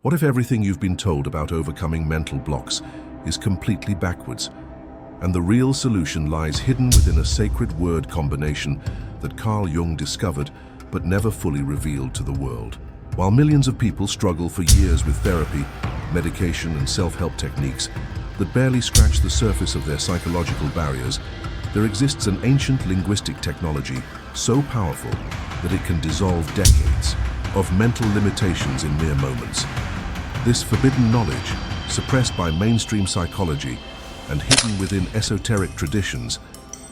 What if everything you've been told about overcoming mental blocks is completely backwards, and the real solution lies hidden within a sacred word combination that Carl Jung discovered but never fully revealed to the world? While millions of people struggle for years with therapy, medication, and self-help techniques that barely scratch the surface of their psychological barriers, there exists an ancient linguistic technology so powerful that it can dissolve decades of mental limitations in mere moments. This forbidden knowledge, suppressed by mainstream psychology and hidden within esoteric traditions,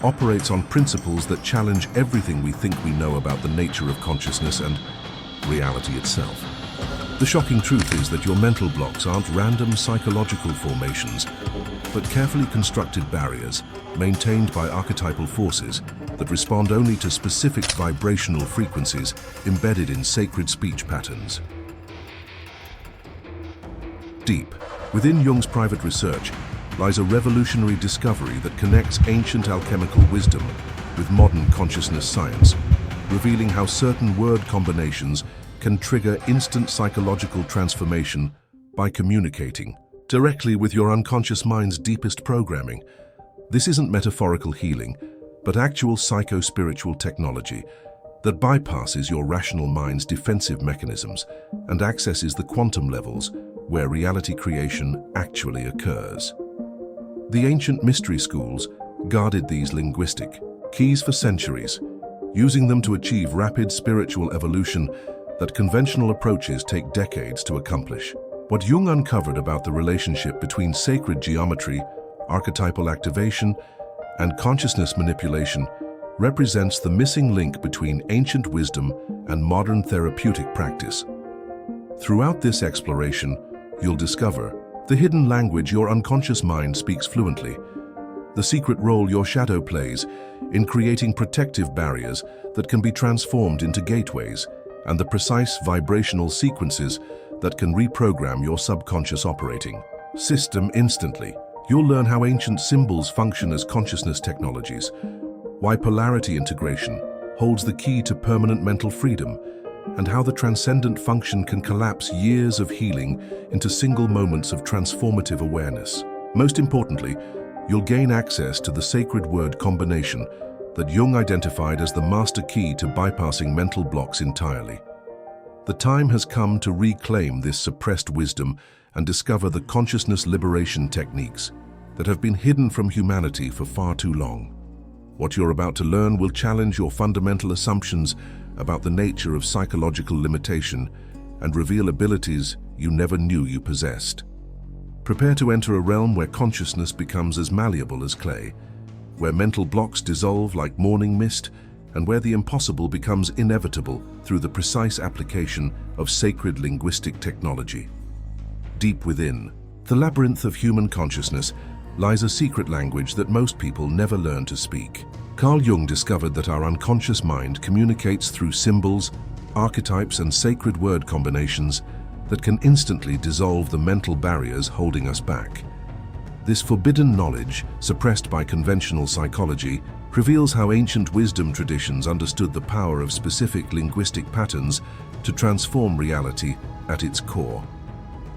operates on principles that challenge everything we think we know about the nature of consciousness and reality itself. The shocking truth is that your mental blocks aren't random psychological formations, but carefully constructed barriers maintained by archetypal forces that respond only to specific vibrational frequencies embedded in sacred speech patterns. Deep within Jung's private research lies a revolutionary discovery that connects ancient alchemical wisdom with modern consciousness science, revealing how certain word combinations can trigger instant psychological transformation by communicating directly with your unconscious mind's deepest programming. This isn't metaphorical healing, but actual psycho-spiritual technology that bypasses your rational mind's defensive mechanisms and accesses the quantum levels where reality creation actually occurs. The ancient mystery schools guarded these linguistic keys for centuries, using them to achieve rapid spiritual evolution that conventional approaches take decades to accomplish. What Jung uncovered about the relationship between sacred geometry, archetypal activation, and consciousness manipulation represents the missing link between ancient wisdom and modern therapeutic practice. Throughout this exploration, you'll discover the hidden language your unconscious mind speaks fluently, the secret role your shadow plays in creating protective barriers that can be transformed into gateways, and the precise vibrational sequences that can reprogram your subconscious operating system instantly. You'll learn how ancient symbols function as consciousness technologies, why polarity integration holds the key to permanent mental freedom, and how the transcendent function can collapse years of healing into single moments of transformative awareness. Most importantly, you'll gain access to the sacred word combination that Jung identified as the master key to bypassing mental blocks entirely. The time has come to reclaim this suppressed wisdom and discover the consciousness liberation techniques that have been hidden from humanity for far too long. What you're about to learn will challenge your fundamental assumptions about the nature of psychological limitation and reveal abilities you never knew you possessed. Prepare to enter a realm where consciousness becomes as malleable as clay, where mental blocks dissolve like morning mist, and where the impossible becomes inevitable through the precise application of sacred linguistic technology. Deep within the labyrinth of human consciousness lies a secret language that most people never learn to speak. Carl Jung discovered that our unconscious mind communicates through symbols, archetypes, and sacred word combinations that can instantly dissolve the mental barriers holding us back. This forbidden knowledge, suppressed by conventional psychology, reveals how ancient wisdom traditions understood the power of specific linguistic patterns to transform reality at its core.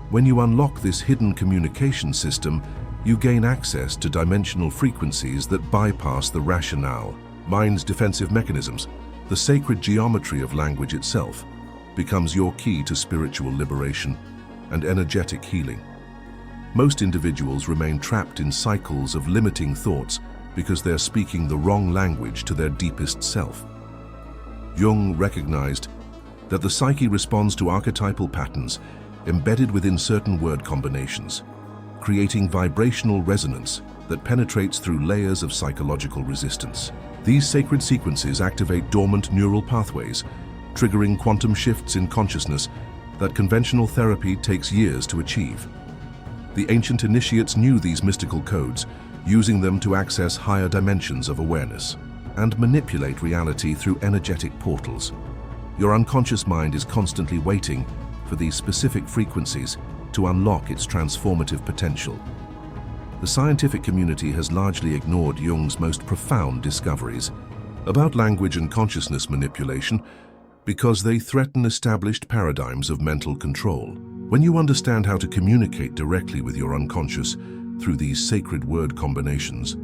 When you unlock this hidden communication system, you gain access to dimensional frequencies that bypass the rationale, mind's defensive mechanisms. The sacred geometry of language itself becomes your key to spiritual liberation and energetic healing. Most individuals remain trapped in cycles of limiting thoughts because they're speaking the wrong language to their deepest self. Jung recognized that the psyche responds to archetypal patterns embedded within certain word combinations, creating vibrational resonance that penetrates through layers of psychological resistance. These sacred sequences activate dormant neural pathways, triggering quantum shifts in consciousness that conventional therapy takes years to achieve. The ancient initiates knew these mystical codes, using them to access higher dimensions of awareness and manipulate reality through energetic portals. Your unconscious mind is constantly waiting for these specific frequencies to unlock its transformative potential. The scientific community has largely ignored Jung's most profound discoveries about language and consciousness manipulation because they threaten established paradigms of mental control. When you understand how to communicate directly with your unconscious through these sacred word combinations,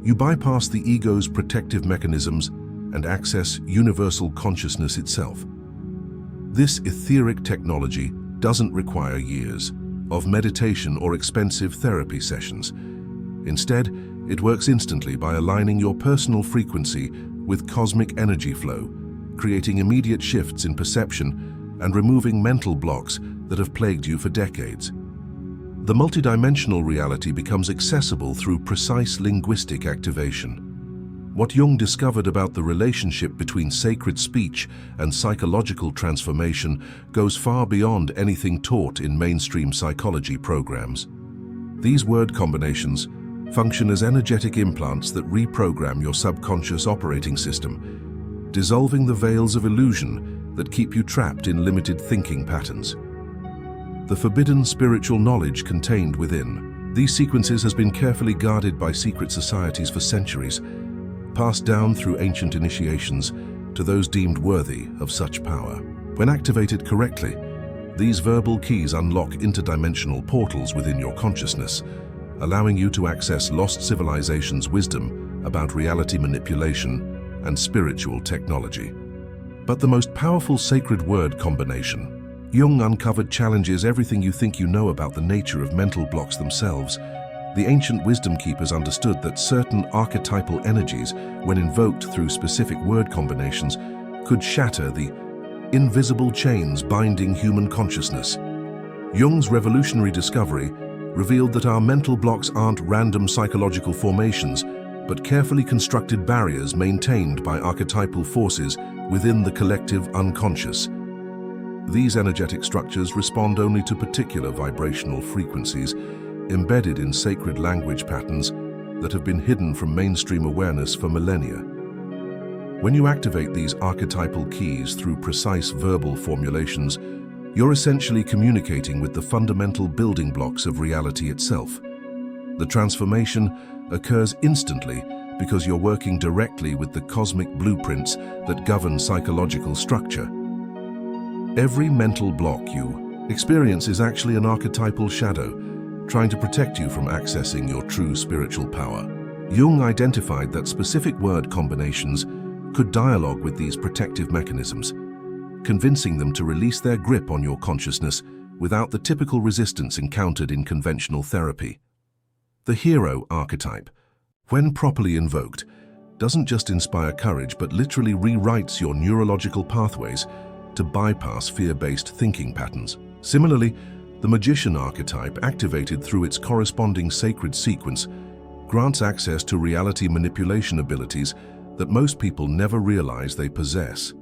you bypass the ego's protective mechanisms and access universal consciousness itself. This etheric technology doesn't require years of meditation or expensive therapy sessions. Instead, it works instantly by aligning your personal frequency with cosmic energy flow, creating immediate shifts in perception and removing mental blocks that have plagued you for decades. The multidimensional reality becomes accessible through precise linguistic activation. What Jung discovered about the relationship between sacred speech and psychological transformation goes far beyond anything taught in mainstream psychology programs. These word combinations function as energetic implants that reprogram your subconscious operating system, dissolving the veils of illusion that keep you trapped in limited thinking patterns. The forbidden spiritual knowledge contained within these sequences has been carefully guarded by secret societies for centuries, passed down through ancient initiations to those deemed worthy of such power. When activated correctly, these verbal keys unlock interdimensional portals within your consciousness, allowing you to access lost civilizations' wisdom about reality manipulation and spiritual technology. But the most powerful sacred word combination Jung uncovered challenges everything you think you know about the nature of mental blocks themselves. The ancient wisdom keepers understood that certain archetypal energies, when invoked through specific word combinations, could shatter the invisible chains binding human consciousness. Jung's revolutionary discovery revealed that our mental blocks aren't random psychological formations, but carefully constructed barriers maintained by archetypal forces within the collective unconscious. These energetic structures respond only to particular vibrational frequencies embedded in sacred language patterns that have been hidden from mainstream awareness for millennia. When you activate these archetypal keys through precise verbal formulations, you're essentially communicating with the fundamental building blocks of reality itself. The transformation occurs instantly because you're working directly with the cosmic blueprints that govern psychological structure. Every mental block you experience is actually an archetypal shadow, trying to protect you from accessing your true spiritual power. Jung identified that specific word combinations could dialogue with these protective mechanisms, convincing them to release their grip on your consciousness without the typical resistance encountered in conventional therapy. The hero archetype, when properly invoked, doesn't just inspire courage but literally rewrites your neurological pathways to bypass fear-based thinking patterns. Similarly, the magician archetype, activated through its corresponding sacred sequence, grants access to reality manipulation abilities that most people never realize they possess.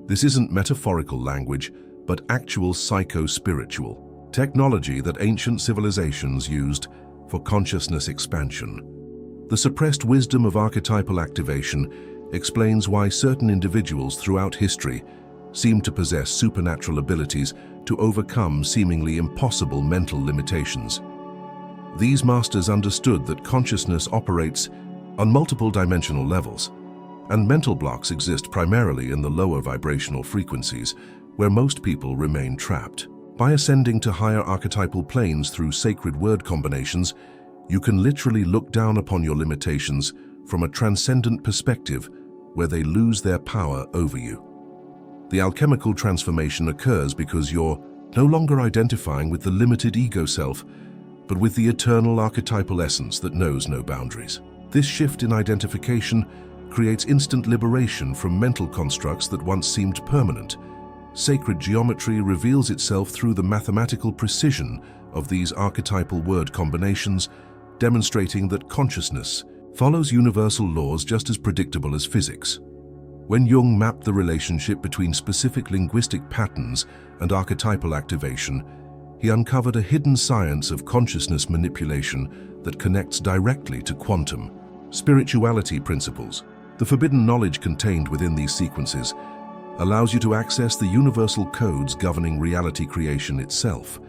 This isn't metaphorical language, but actual psycho-spiritual technology that ancient civilizations used for consciousness expansion. The suppressed wisdom of archetypal activation explains why certain individuals throughout history seem to possess supernatural abilities to overcome seemingly impossible mental limitations. These masters understood that consciousness operates on multiple dimensional levels, and mental blocks exist primarily in the lower vibrational frequencies, where most people remain trapped. By ascending to higher archetypal planes through sacred word combinations, you can literally look down upon your limitations from a transcendent perspective where they lose their power over you. The alchemical transformation occurs because you're no longer identifying with the limited ego self, but with the eternal archetypal essence that knows no boundaries. This shift in identification creates instant liberation from mental constructs that once seemed permanent. Sacred geometry reveals itself through the mathematical precision of these archetypal word combinations, demonstrating that consciousness follows universal laws just as predictable as physics. When Jung mapped the relationship between specific linguistic patterns and archetypal activation, he uncovered a hidden science of consciousness manipulation that connects directly to quantum spirituality principles. The forbidden knowledge contained within these sequences allows you to access the universal codes governing reality creation itself.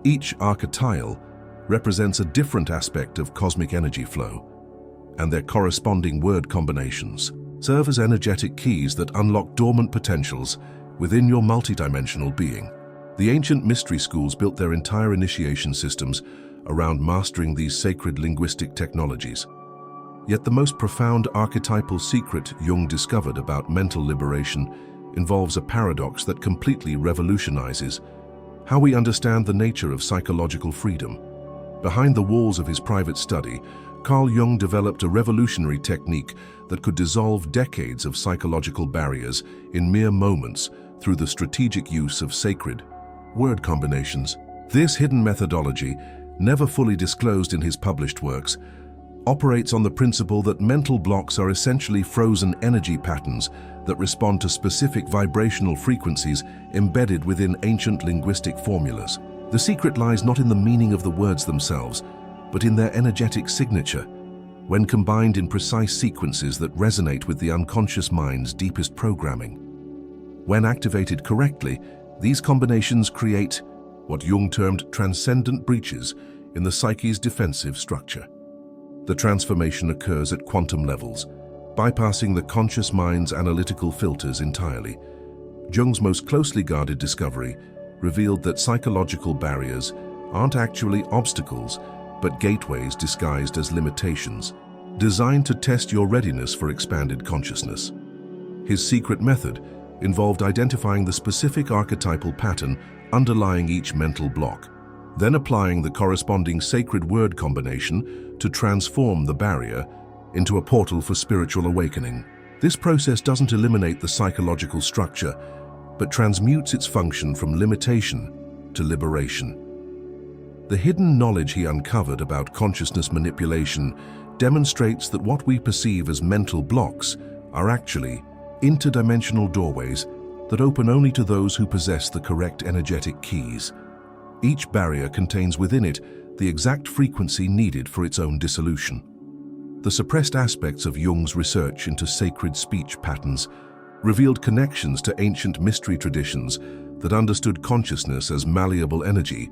Each archetype represents a different aspect of cosmic energy flow, and their corresponding word combinations serve as energetic keys that unlock dormant potentials within your multidimensional being. The ancient mystery schools built their entire initiation systems around mastering these sacred linguistic technologies. Yet the most profound archetypal secret Jung discovered about mental liberation involves a paradox that completely revolutionizes how we understand the nature of psychological freedom. Behind the walls of his private study, Carl Jung developed a revolutionary technique that could dissolve decades of psychological barriers in mere moments through the strategic use of sacred word combinations. This hidden methodology, never fully disclosed in his published works, operates on the principle that mental blocks are essentially frozen energy patterns that respond to specific vibrational frequencies embedded within ancient linguistic formulas. The secret lies not in the meaning of the words themselves, but in their energetic signature, when combined in precise sequences that resonate with the unconscious mind's deepest programming. When activated correctly, these combinations create what Jung termed transcendent breaches in the psyche's defensive structure. The transformation occurs at quantum levels, bypassing the conscious mind's analytical filters entirely. Jung's most closely guarded discovery revealed that psychological barriers aren't actually obstacles, but gateways disguised as limitations, designed to test your readiness for expanded consciousness. His secret method involved identifying the specific archetypal pattern underlying each mental block, then applying the corresponding sacred word combination to transform the barrier into a portal for spiritual awakening. This process doesn't eliminate the psychological structure, but transmutes its function from limitation to liberation. The hidden knowledge he uncovered about consciousness manipulation demonstrates that what we perceive as mental blocks are actually interdimensional doorways that open only to those who possess the correct energetic keys. Each barrier contains within it the exact frequency needed for its own dissolution. The suppressed aspects of Jung's research into sacred speech patterns revealed connections to ancient mystery traditions that understood consciousness as malleable energy,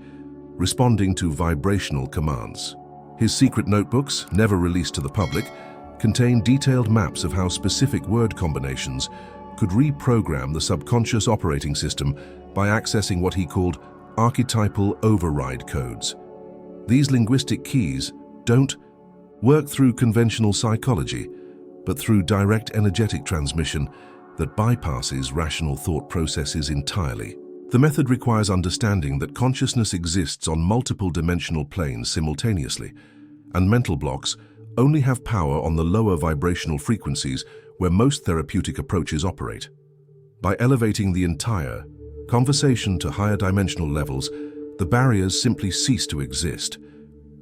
responding to vibrational commands. His secret notebooks, never released to the public, contain detailed maps of how specific word combinations could reprogram the subconscious operating system by accessing what he called archetypal override codes. These linguistic keys don't work through conventional psychology, but through direct energetic transmission that bypasses rational thought processes entirely. The method requires understanding that consciousness exists on multiple dimensional planes simultaneously, and mental blocks only have power on the lower vibrational frequencies where most therapeutic approaches operate. By elevating the entire conversation to higher dimensional levels, the barriers simply cease to exist.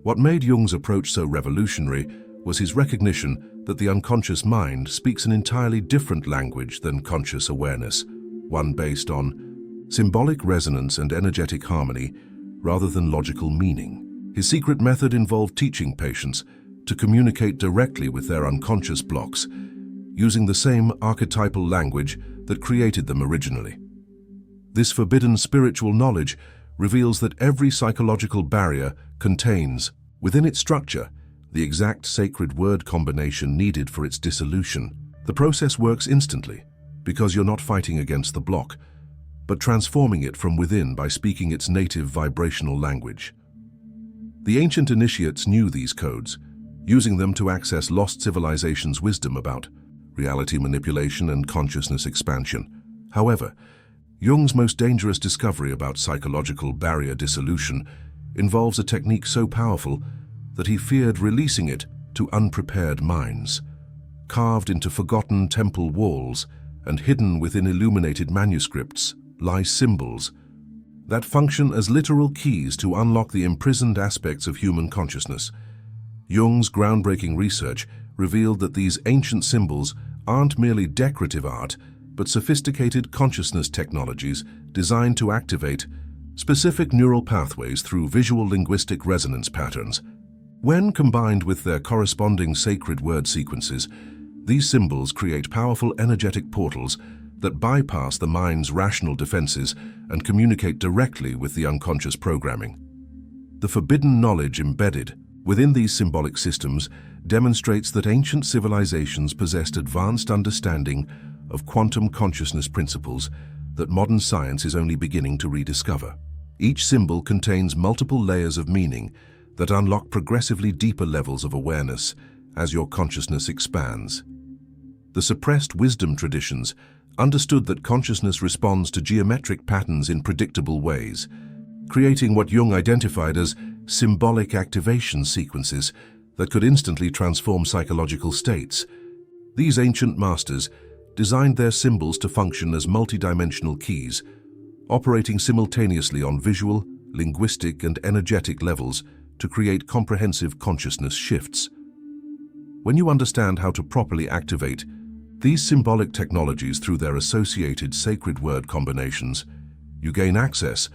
What made Jung's approach so revolutionary was his recognition that the unconscious mind speaks an entirely different language than conscious awareness, one based on symbolic resonance and energetic harmony rather than logical meaning. His secret method involved teaching patients to communicate directly with their unconscious blocks, using the same archetypal language that created them originally. This forbidden spiritual knowledge reveals that every psychological barrier contains, within its structure, the exact sacred word combination needed for its dissolution. The process works instantly, because you're not fighting against the block, but transforming it from within by speaking its native vibrational language. The ancient initiates knew these codes, using them to access lost civilizations' wisdom about reality manipulation and consciousness expansion. However, Jung's most dangerous discovery about psychological barrier dissolution involves a technique so powerful that he feared releasing it to unprepared minds. Carved into forgotten temple walls and hidden within illuminated manuscripts lie symbols that function as literal keys to unlock the imprisoned aspects of human consciousness. Jung's groundbreaking research revealed that these ancient symbols aren't merely decorative art, but sophisticated consciousness technologies designed to activate specific neural pathways through visual linguistic resonance patterns. When combined with their corresponding sacred word sequences, these symbols create powerful energetic portals that bypass the mind's rational defenses and communicate directly with the unconscious programming. The forbidden knowledge embedded within these symbolic systems demonstrates that ancient civilizations possessed advanced understanding of quantum consciousness principles that modern science is only beginning to rediscover. Each symbol contains multiple layers of meaning that unlock progressively deeper levels of awareness as your consciousness expands. The suppressed wisdom traditions understood that consciousness responds to geometric patterns in predictable ways, creating what Jung identified as symbolic activation sequences that could instantly transform psychological states. These ancient masters designed their symbols to function as multidimensional keys, operating simultaneously on visual, linguistic, and energetic levels to create comprehensive consciousness shifts. When you understand how to properly activate these symbolic technologies through their associated sacred word combinations, you gain access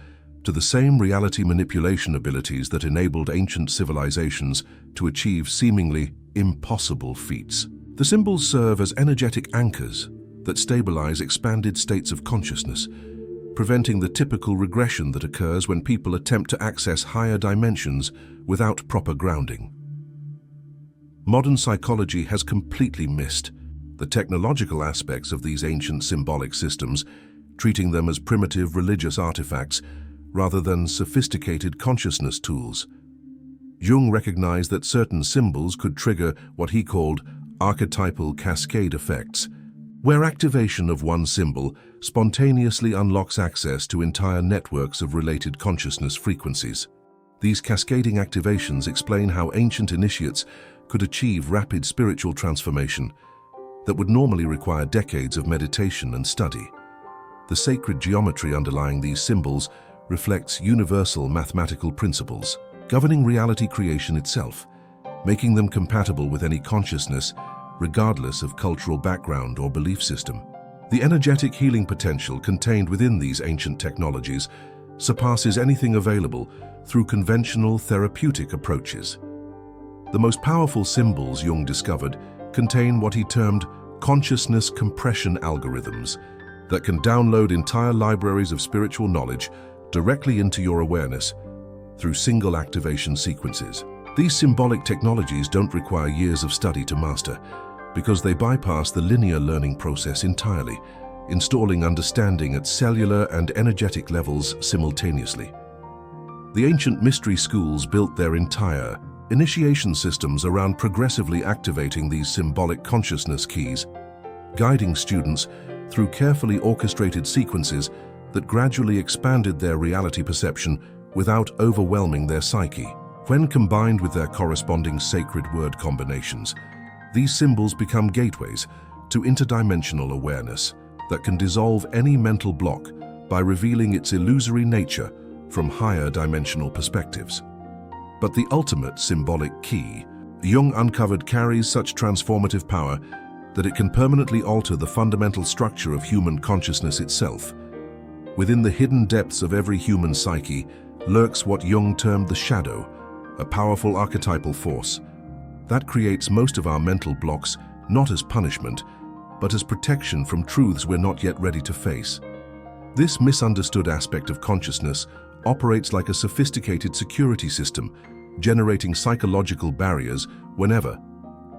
to the same reality manipulation abilities that enabled ancient civilizations to achieve seemingly impossible feats. The symbols serve as energetic anchors that stabilize expanded states of consciousness, preventing the typical regression that occurs when people attempt to access higher dimensions without proper grounding. Modern psychology has completely missed the technological aspects of these ancient symbolic systems, treating them as primitive religious artifacts rather than sophisticated consciousness tools. Jung recognized that certain symbols could trigger what he called archetypal cascade effects, where activation of one symbol spontaneously unlocks access to entire networks of related consciousness frequencies. These cascading activations explain how ancient initiates could achieve rapid spiritual transformation that would normally require decades of meditation and study. The sacred geometry underlying these symbols reflects universal mathematical principles, governing reality creation itself, making them compatible with any consciousness, regardless of cultural background or belief system. The energetic healing potential contained within these ancient technologies surpasses anything available through conventional therapeutic approaches. The most powerful symbols Jung discovered contain what he termed consciousness compression algorithms that can download entire libraries of spiritual knowledge directly into your awareness through single activation sequences. These symbolic technologies don't require years of study to master because they bypass the linear learning process entirely, installing understanding at cellular and energetic levels simultaneously. The ancient mystery schools built their entire initiation systems around progressively activating these symbolic consciousness keys, guiding students through carefully orchestrated sequences that gradually expanded their reality perception without overwhelming their psyche. When combined with their corresponding sacred word combinations, these symbols become gateways to interdimensional awareness that can dissolve any mental block by revealing its illusory nature from higher dimensional perspectives. But the ultimate symbolic key, Jung uncovered, carries such transformative power that it can permanently alter the fundamental structure of human consciousness itself. Within the hidden depths of every human psyche lurks what Jung termed the shadow, a powerful archetypal force that creates most of our mental blocks not as punishment, but as protection from truths we're not yet ready to face. This misunderstood aspect of consciousness operates like a sophisticated security system, generating psychological barriers whenever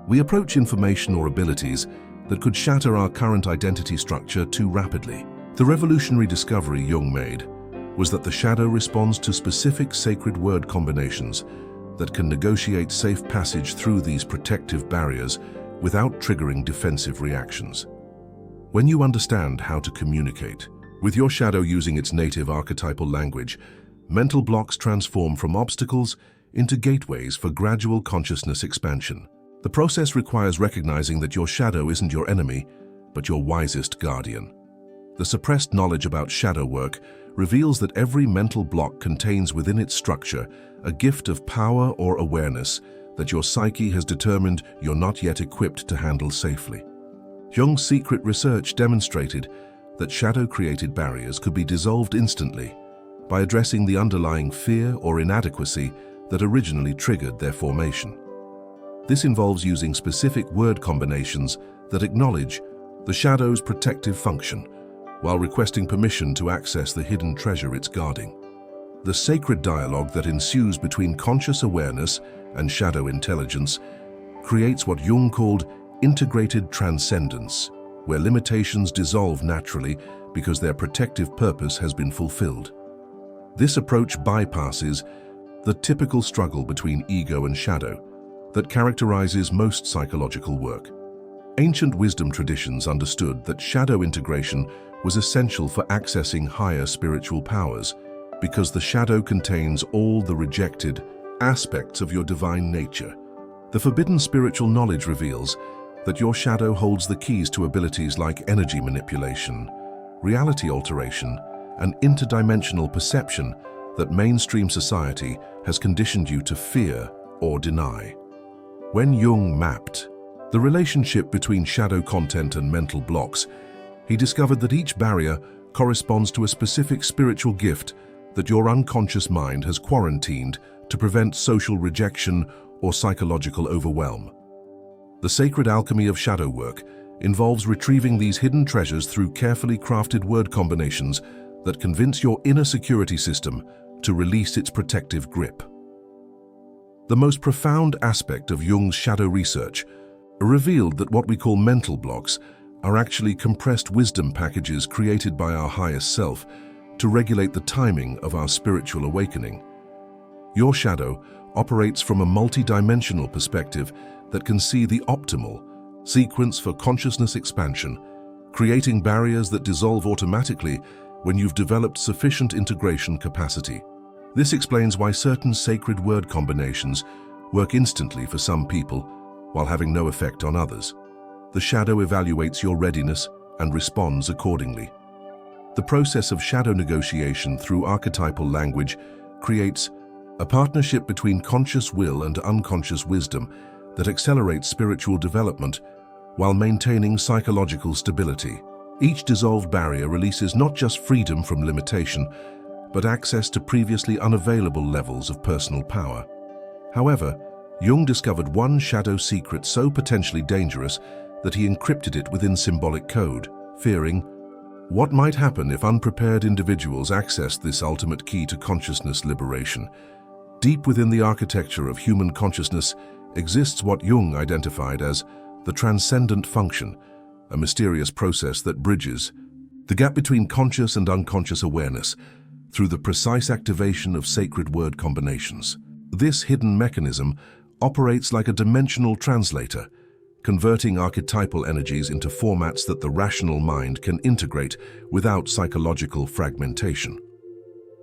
we approach information or abilities that could shatter our current identity structure too rapidly. The revolutionary discovery Jung made was that the shadow responds to specific sacred word combinations that can negotiate safe passage through these protective barriers without triggering defensive reactions. When you understand how to communicate with your shadow using its native archetypal language, mental blocks transform from obstacles into gateways for gradual consciousness expansion. The process requires recognizing that your shadow isn't your enemy, but your wisest guardian. The suppressed knowledge about shadow work reveals that every mental block contains within its structure a gift of power or awareness that your psyche has determined you're not yet equipped to handle safely. Jung's secret research demonstrated that shadow-created barriers could be dissolved instantly by addressing the underlying fear or inadequacy that originally triggered their formation. This involves using specific word combinations that acknowledge the shadow's protective function while requesting permission to access the hidden treasure it's guarding. The sacred dialogue that ensues between conscious awareness and shadow intelligence creates what Jung called integrated transcendence, where limitations dissolve naturally because their protective purpose has been fulfilled. This approach bypasses the typical struggle between ego and shadow that characterizes most psychological work. Ancient wisdom traditions understood that shadow integration was essential for accessing higher spiritual powers because the shadow contains all the rejected aspects of your divine nature. The forbidden spiritual knowledge reveals that your shadow holds the keys to abilities like energy manipulation, reality alteration, and interdimensional perception that mainstream society has conditioned you to fear or deny. When Jung mapped the relationship between shadow content and mental blocks, he discovered that each barrier corresponds to a specific spiritual gift that your unconscious mind has quarantined to prevent social rejection or psychological overwhelm. The sacred alchemy of shadow work involves retrieving these hidden treasures through carefully crafted word combinations that convince your inner security system to release its protective grip. The most profound aspect of Jung's shadow research revealed that what we call mental blocks are actually compressed wisdom packages created by our highest self to regulate the timing of our spiritual awakening. Your shadow operates from a multi-dimensional perspective that can see the optimal sequence for consciousness expansion, creating barriers that dissolve automatically when you've developed sufficient integration capacity. This explains why certain sacred word combinations work instantly for some people while having no effect on others. The shadow evaluates your readiness and responds accordingly. The process of shadow negotiation through archetypal language creates a partnership between conscious will and unconscious wisdom that accelerates spiritual development while maintaining psychological stability. Each dissolved barrier releases not just freedom from limitation, but access to previously unavailable levels of personal power. However, Jung discovered one shadow secret so potentially dangerous that he encrypted it within symbolic code, fearing what might happen if unprepared individuals accessed this ultimate key to consciousness liberation. Deep within the architecture of human consciousness exists what Jung identified as the transcendent function, a mysterious process that bridges the gap between conscious and unconscious awareness through the precise activation of sacred word combinations. This hidden mechanism operates like a dimensional translator, converting archetypal energies into formats that the rational mind can integrate without psychological fragmentation.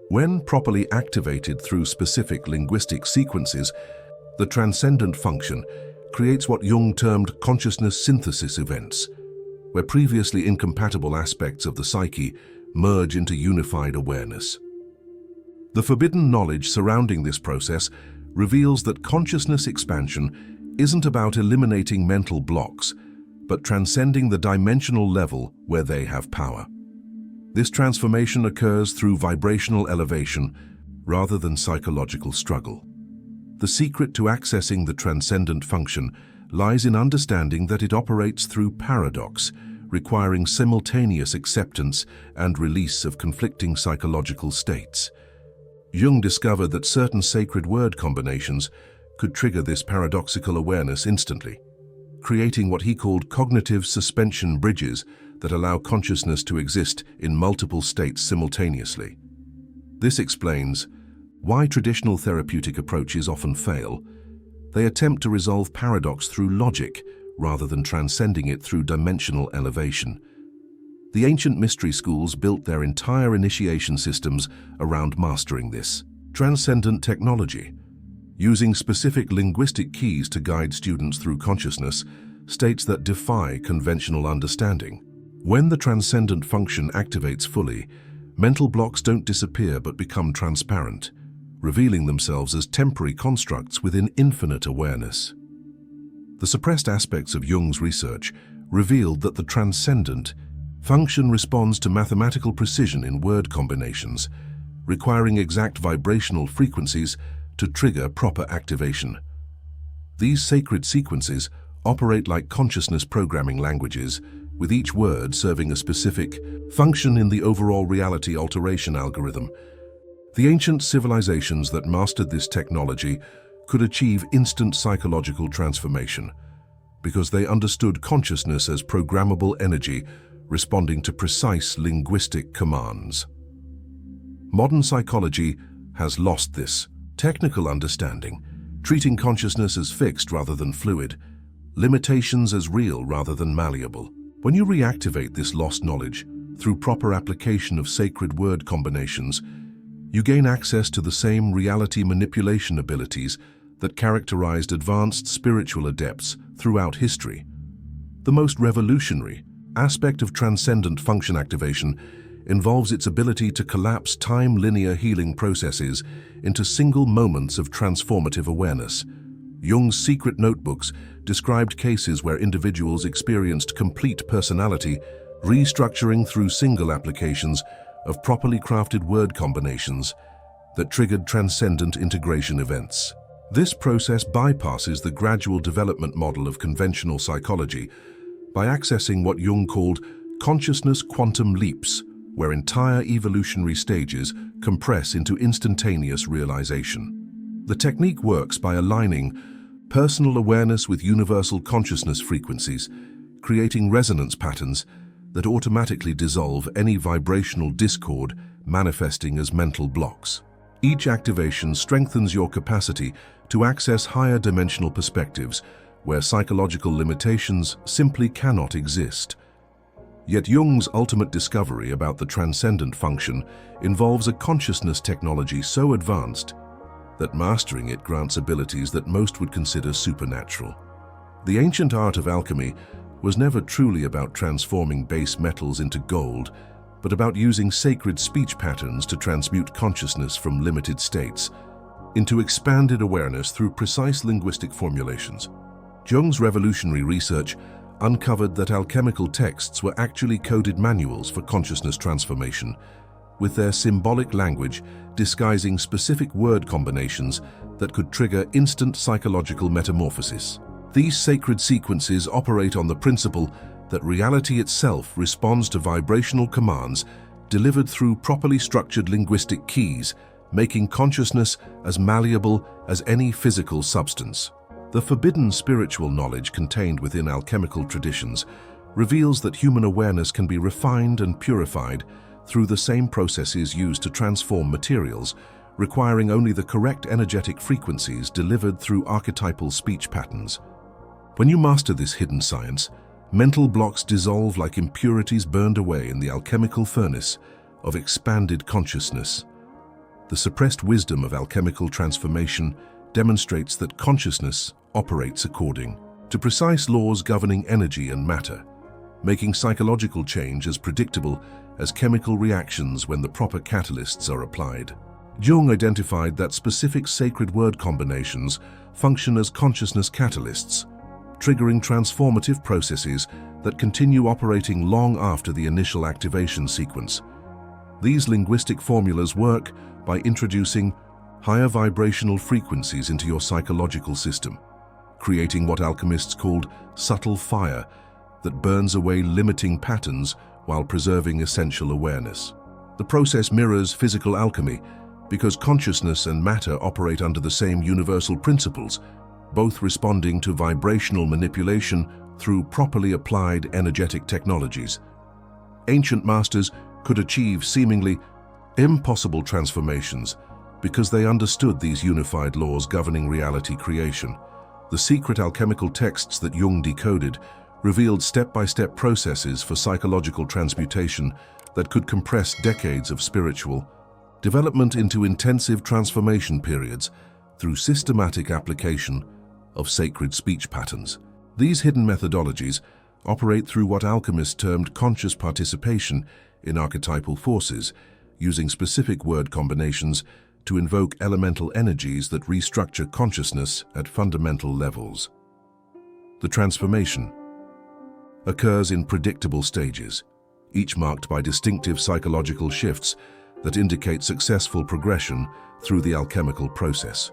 When properly activated through specific linguistic sequences, the transcendent function creates what Jung termed consciousness synthesis events, where previously incompatible aspects of the psyche merge into unified awareness. The forbidden knowledge surrounding this process reveals that consciousness expansion isn't about eliminating mental blocks, but transcending the dimensional level where they have power. This transformation occurs through vibrational elevation rather than psychological struggle. The secret to accessing the transcendent function lies in understanding that it operates through paradox, requiring simultaneous acceptance and release of conflicting psychological states. Jung discovered that certain sacred word combinations could trigger this paradoxical awareness instantly, creating what he called cognitive suspension bridges that allow consciousness to exist in multiple states simultaneously. This explains why traditional therapeutic approaches often fail. They attempt to resolve paradox through logic rather than transcending it through dimensional elevation. The ancient mystery schools built their entire initiation systems around mastering this transcendent technology. Using specific linguistic keys to guide students through consciousness, states that defy conventional understanding. When the transcendent function activates fully, mental blocks don't disappear but become transparent, revealing themselves as temporary constructs within infinite awareness. The suppressed aspects of Jung's research revealed that the transcendent function responds to mathematical precision in word combinations, requiring exact vibrational frequencies to trigger proper activation. These sacred sequences operate like consciousness programming languages, with each word serving a specific function in the overall reality alteration algorithm. The ancient civilizations that mastered this technology could achieve instant psychological transformation because they understood consciousness as programmable energy responding to precise linguistic commands. Modern psychology has lost this technical understanding, treating consciousness as fixed rather than fluid, limitations as real rather than malleable. When you reactivate this lost knowledge through proper application of sacred word combinations, you gain access to the same reality manipulation abilities that characterized advanced spiritual adepts throughout history. The most revolutionary aspect of transcendent function activation involves its ability to collapse time-linear healing processes into single moments of transformative awareness. Jung's secret notebooks described cases where individuals experienced complete personality restructuring through single applications of properly crafted word combinations that triggered transcendent integration events. This process bypasses the gradual development model of conventional psychology by accessing what Jung called consciousness quantum leaps, where entire evolutionary stages compress into instantaneous realization. The technique works by aligning personal awareness with universal consciousness frequencies, creating resonance patterns that automatically dissolve any vibrational discord manifesting as mental blocks. Each activation strengthens your capacity to access higher dimensional perspectives where psychological limitations simply cannot exist. Yet Jung's ultimate discovery about the transcendent function involves a consciousness technology so advanced that mastering it grants abilities that most would consider supernatural. The ancient art of alchemy was never truly about transforming base metals into gold, but about using sacred speech patterns to transmute consciousness from limited states into expanded awareness through precise linguistic formulations. Jung's revolutionary research uncovered that alchemical texts were actually coded manuals for consciousness transformation, with their symbolic language disguising specific word combinations that could trigger instant psychological metamorphosis. These sacred sequences operate on the principle that reality itself responds to vibrational commands delivered through properly structured linguistic keys, making consciousness as malleable as any physical substance. The forbidden spiritual knowledge contained within alchemical traditions reveals that human awareness can be refined and purified through the same processes used to transform materials, requiring only the correct energetic frequencies delivered through archetypal speech patterns. When you master this hidden science, mental blocks dissolve like impurities burned away in the alchemical furnace of expanded consciousness. The suppressed wisdom of alchemical transformation demonstrates that consciousness operates according to precise laws governing energy and matter, making psychological change as predictable as chemical reactions when the proper catalysts are applied. Jung identified that specific sacred word combinations function as consciousness catalysts, triggering transformative processes that continue operating long after the initial activation sequence. These linguistic formulas work by introducing higher vibrational frequencies into your psychological system, creating what alchemists called subtle fire that burns away limiting patterns while preserving essential awareness. The process mirrors physical alchemy because consciousness and matter operate under the same universal principles, both responding to vibrational manipulation through properly applied energetic technologies. Ancient masters could achieve seemingly impossible transformations because they understood these unified laws governing reality creation. The secret alchemical texts that Jung decoded revealed step-by-step processes for psychological transmutation that could compress decades of spiritual development into intensive transformation periods through systematic application of sacred speech patterns. These hidden methodologies operate through what alchemists termed conscious participation in archetypal forces, using specific word combinations to invoke elemental energies that restructure consciousness at fundamental levels. The transformation occurs in predictable stages, each marked by distinctive psychological shifts that indicate successful progression through the alchemical process.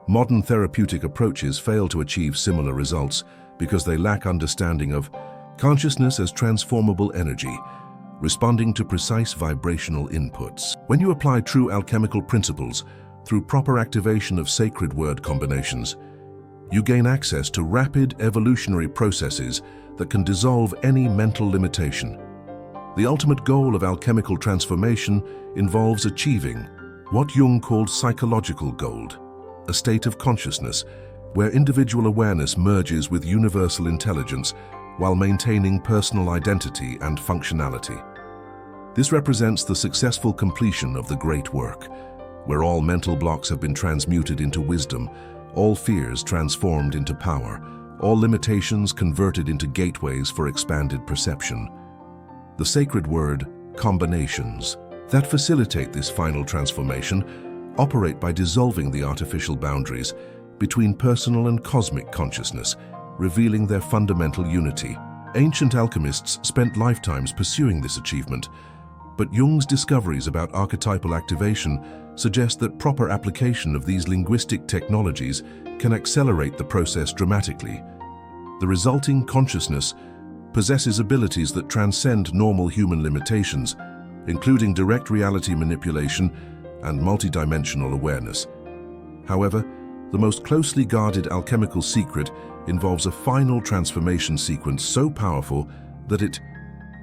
Modern therapeutic approaches fail to achieve similar results because they lack understanding of consciousness as transformable energy, responding to precise vibrational inputs. When you apply true alchemical principles through proper activation of sacred word combinations, You gain access to rapid evolutionary processes that can dissolve any mental limitation. The ultimate goal of alchemical transformation involves achieving what Jung called psychological gold, a state of consciousness where individual awareness merges with universal intelligence while maintaining personal identity and functionality. This represents the successful completion of the great work, where all mental blocks have been transmuted into wisdom, all fears transformed into power, all limitations converted into gateways for expanded perception. The sacred word, combinations, that facilitate this final transformation operate by dissolving the artificial boundaries between personal and cosmic consciousness, revealing their fundamental unity. Ancient alchemists spent lifetimes pursuing this achievement, but Jung's discoveries about archetypal activation suggest that proper application of these linguistic technologies can accelerate the process dramatically. The resulting consciousness possesses abilities that transcend normal human limitations, including direct reality manipulation and multidimensional awareness. However, the most closely guarded alchemical secret involves a final transformation sequence so powerful that it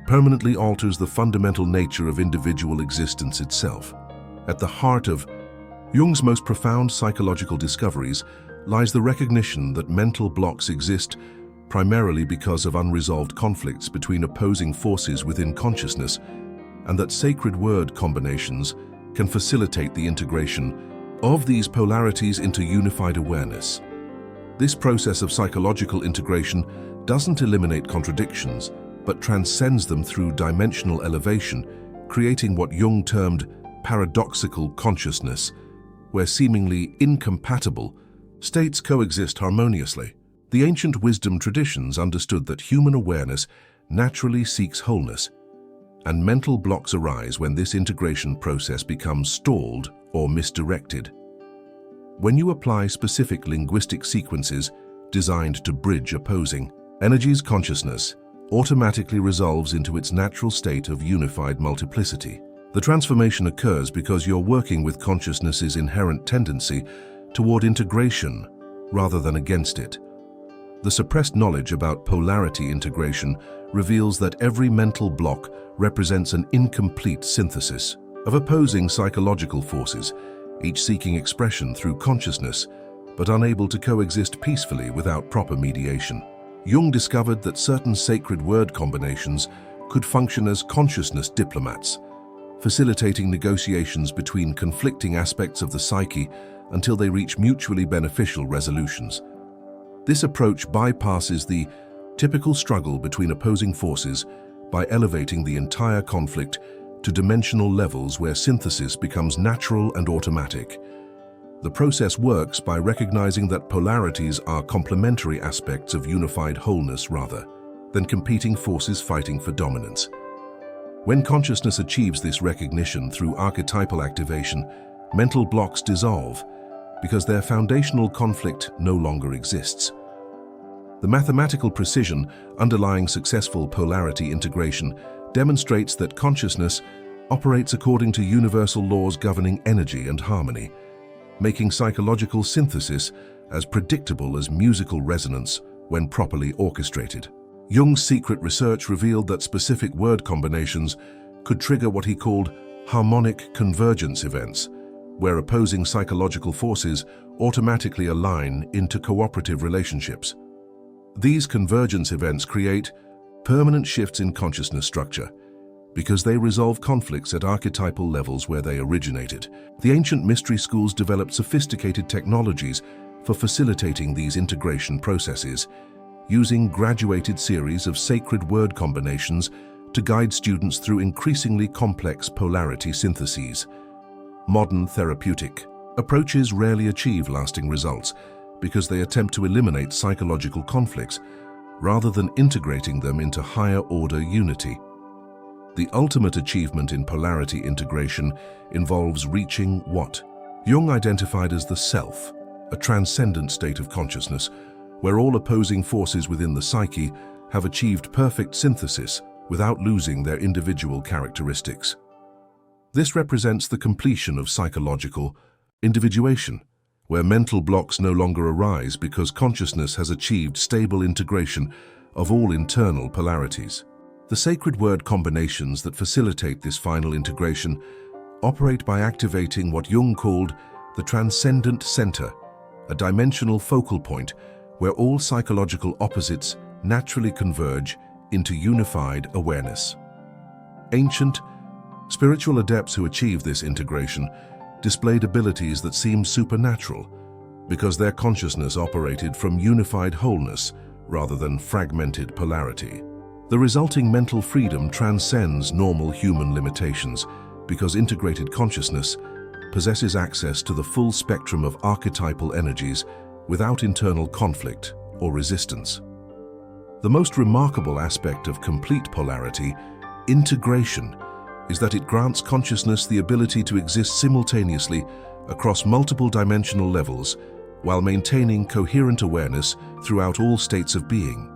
permanently alters the fundamental nature of individual existence itself. At the heart of Jung's most profound psychological discoveries lies the recognition that mental blocks exist primarily because of unresolved conflicts between opposing forces within consciousness, and that sacred word combinations can facilitate the integration of these polarities into unified awareness. This process of psychological integration doesn't eliminate contradictions, but transcends them through dimensional elevation, creating what Jung termed paradoxical consciousness, where seemingly incompatible states coexist harmoniously. The ancient wisdom traditions understood that human awareness naturally seeks wholeness, and mental blocks arise when this integration process becomes stalled or misdirected. When you apply specific linguistic sequences designed to bridge opposing energies, consciousness automatically resolves into its natural state of unified multiplicity. The transformation occurs because you're working with consciousness's inherent tendency toward integration rather than against it. The suppressed knowledge about polarity integration reveals that every mental block represents an incomplete synthesis of opposing psychological forces, each seeking expression through consciousness, but unable to coexist peacefully without proper mediation. Jung discovered that certain sacred word combinations could function as consciousness diplomats, facilitating negotiations between conflicting aspects of the psyche until they reach mutually beneficial resolutions. This approach bypasses the typical struggle between opposing forces by elevating the entire conflict to dimensional levels where synthesis becomes natural and automatic. The process works by recognizing that polarities are complementary aspects of unified wholeness rather than competing forces fighting for dominance. When consciousness achieves this recognition through archetypal activation, mental blocks dissolve because their foundational conflict no longer exists. The mathematical precision underlying successful polarity integration demonstrates that consciousness operates according to universal laws governing energy and harmony, making psychological synthesis as predictable as musical resonance when properly orchestrated. Jung's secret research revealed that specific word combinations could trigger what he called harmonic convergence events, where opposing psychological forces automatically align into cooperative relationships. These convergence events create permanent shifts in consciousness structure because they resolve conflicts at archetypal levels where they originated. The ancient mystery schools developed sophisticated technologies for facilitating these integration processes, using graduated series of sacred word combinations to guide students through increasingly complex polarity syntheses. Modern therapeutic approaches rarely achieve lasting results because they attempt to eliminate psychological conflicts rather than integrating them into higher-order unity. The ultimate achievement in polarity integration involves reaching what Jung identified as the self, a transcendent state of consciousness where all opposing forces within the psyche have achieved perfect synthesis without losing their individual characteristics. This represents the completion of psychological individuation, where mental blocks no longer arise because consciousness has achieved stable integration of all internal polarities. The sacred word combinations that facilitate this final integration operate by activating what Jung called the transcendent center, a dimensional focal point where all psychological opposites naturally converge into unified awareness. Ancient, spiritual adepts who achieved this integration displayed abilities that seemed supernatural because their consciousness operated from unified wholeness rather than fragmented polarity. The resulting mental freedom transcends normal human limitations because integrated consciousness possesses access to the full spectrum of archetypal energies without internal conflict or resistance. The most remarkable aspect of complete polarity, integration, is that it grants consciousness the ability to exist simultaneously across multiple dimensional levels while maintaining coherent awareness throughout all states of being.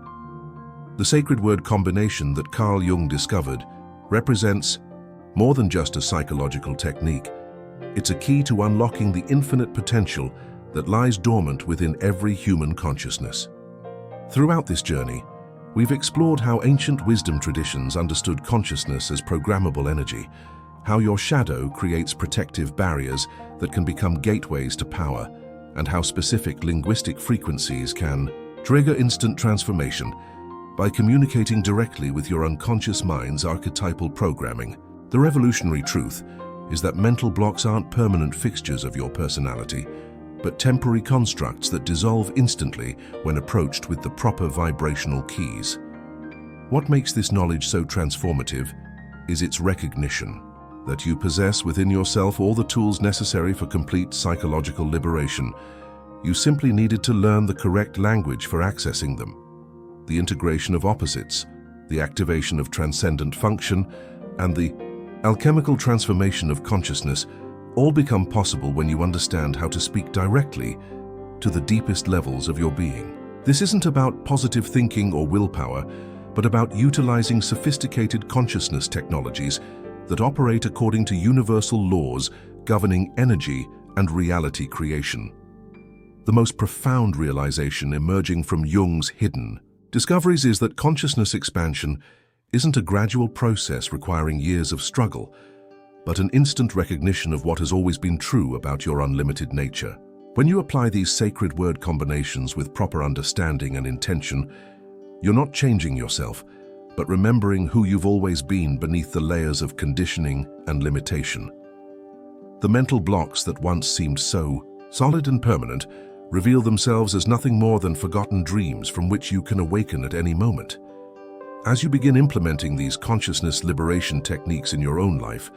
The sacred word combination that Carl Jung discovered represents more than just a psychological technique. It's a key to unlocking the infinite potential that lies dormant within every human consciousness. Throughout this journey, we've explored how ancient wisdom traditions understood consciousness as programmable energy, how your shadow creates protective barriers that can become gateways to power, and how specific linguistic frequencies can trigger instant transformation by communicating directly with your unconscious mind's archetypal programming. The revolutionary truth is that mental blocks aren't permanent fixtures of your personality, but temporary constructs that dissolve instantly when approached with the proper vibrational keys. What makes this knowledge so transformative is its recognition that you possess within yourself all the tools necessary for complete psychological liberation. You simply needed to learn the correct language for accessing them. The integration of opposites, the activation of transcendent function, and the alchemical transformation of consciousness all become possible when you understand how to speak directly to the deepest levels of your being. This isn't about positive thinking or willpower, but about utilizing sophisticated consciousness technologies that operate according to universal laws governing energy and reality creation. The most profound realization emerging from Jung's hidden discoveries is that consciousness expansion isn't a gradual process requiring years of struggle, but an instant recognition of what has always been true about your unlimited nature. When you apply these sacred word combinations with proper understanding and intention, you're not changing yourself, but remembering who you've always been beneath the layers of conditioning and limitation. The mental blocks that once seemed so solid and permanent reveal themselves as nothing more than forgotten dreams from which you can awaken at any moment. As you begin implementing these consciousness liberation techniques in your own life,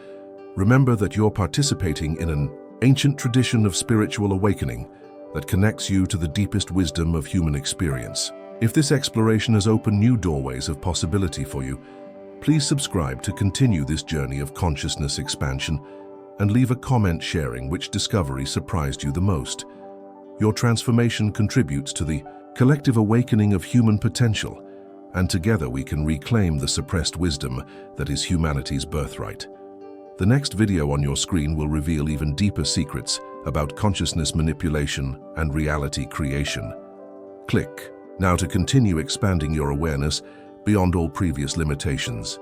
remember that you're participating in an ancient tradition of spiritual awakening that connects you to the deepest wisdom of human experience. If this exploration has opened new doorways of possibility for you, please subscribe to continue this journey of consciousness expansion and leave a comment sharing which discovery surprised you the most. Your transformation contributes to the collective awakening of human potential, and together we can reclaim the suppressed wisdom that is humanity's birthright. The next video on your screen will reveal even deeper secrets about consciousness manipulation and reality creation. Click now to continue expanding your awareness beyond all previous limitations.